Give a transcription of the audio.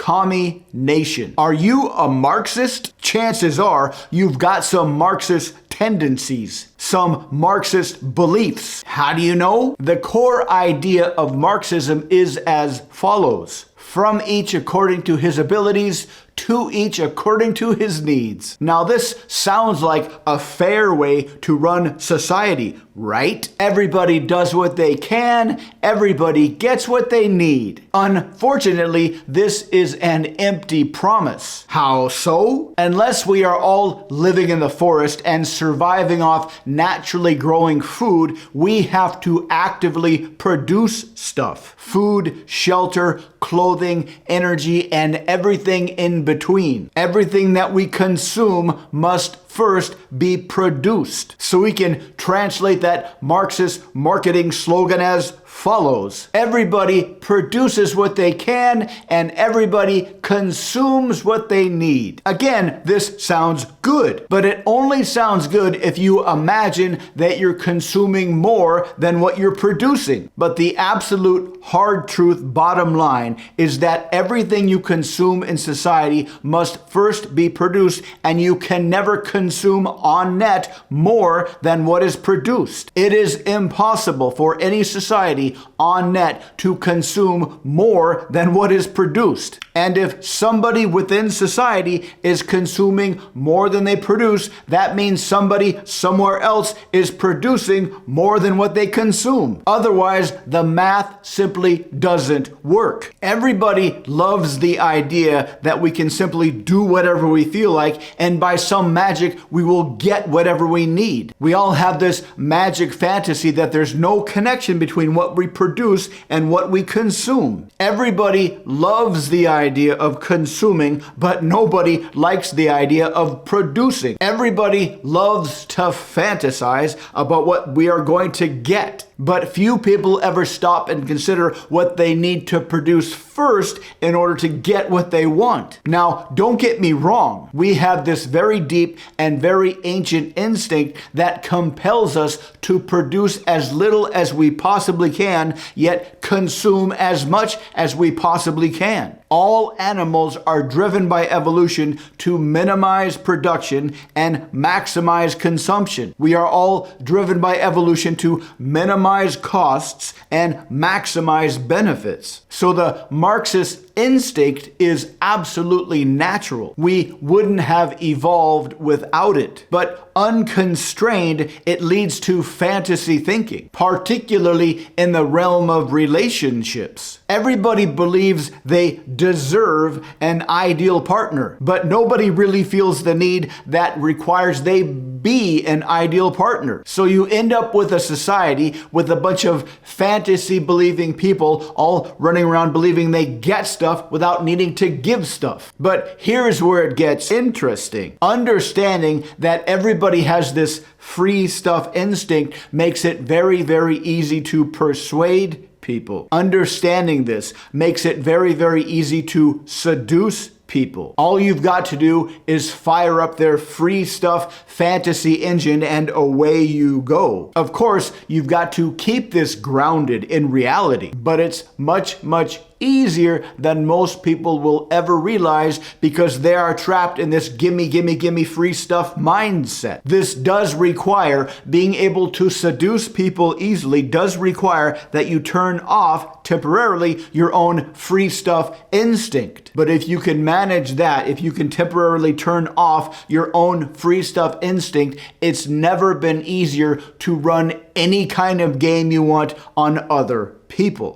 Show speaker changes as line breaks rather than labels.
commie nation. Are you a Marxist? Chances are you've got some Marxist tendencies, some Marxist beliefs. How do you know? The core idea of Marxism is as follows: from each according to his abilities, to each according to his needs. Now this sounds like a fair way to run society, right? Everybody does what they can, everybody gets what they need. Unfortunately, this is an empty promise. How so? Unless we are all living in the forest and surviving off naturally growing food, we have to actively produce stuff. Food, shelter, clothing, energy, and everything in between. Everything that we consume must first be produced. So we can translate that Marxist marketing slogan as follows: everybody produces what they can and everybody consumes what they need. Again, this sounds good, but it only sounds good if you imagine that you're consuming more than what you're producing. But the absolute hard truth bottom line is that everything you consume in society must first be produced, and you can never consume on net more than what is produced. It is impossible for any society on net to consume more than what is produced. And if somebody within society is consuming more than they produce, that means somebody somewhere else is producing more than what they consume. Otherwise, the math simply doesn't work. Everybody loves the idea that we can simply do whatever we feel like, and by some magic, we will get whatever we need. We all have this magic fantasy that there's no connection between what we produce and what we consume. Everybody loves the idea of consuming, but nobody likes the idea of producing. Everybody loves to fantasize about what we are going to get, but few people ever stop and consider what they need to produce first in order to get what they want. Now, don't get me wrong. We have this very deep and very ancient instinct that compels us to produce as little as we possibly can, yet consume as much as we possibly can. All animals are driven by evolution to minimize production and maximize consumption. We are all driven by evolution to minimize costs and maximize benefits. So the Marxist instinct is absolutely natural. We wouldn't have evolved without it. But unconstrained, it leads to fantasy thinking, particularly in the realm of relationships. Everybody believes they deserve an ideal partner, but nobody really feels the need that requires they be an ideal partner. So you end up with a society with a bunch of fantasy believing people all running around believing they get stuff without needing to give stuff. But here's where it gets interesting. Understanding that everybody has this free stuff instinct makes it very, very easy to persuade people. Understanding this makes it very, very easy to seduce people. All you've got to do is fire up their free stuff fantasy engine and away you go. Of course, you've got to keep this grounded in reality, but it's much, much easier than most people will ever realize because they are trapped in this gimme, gimme, gimme free stuff mindset. This does require being able to seduce people easily, does require that you turn off temporarily your own free stuff instinct. But if you can manage that, if you can temporarily turn off your own free stuff instinct, it's never been easier to run any kind of game you want on other people.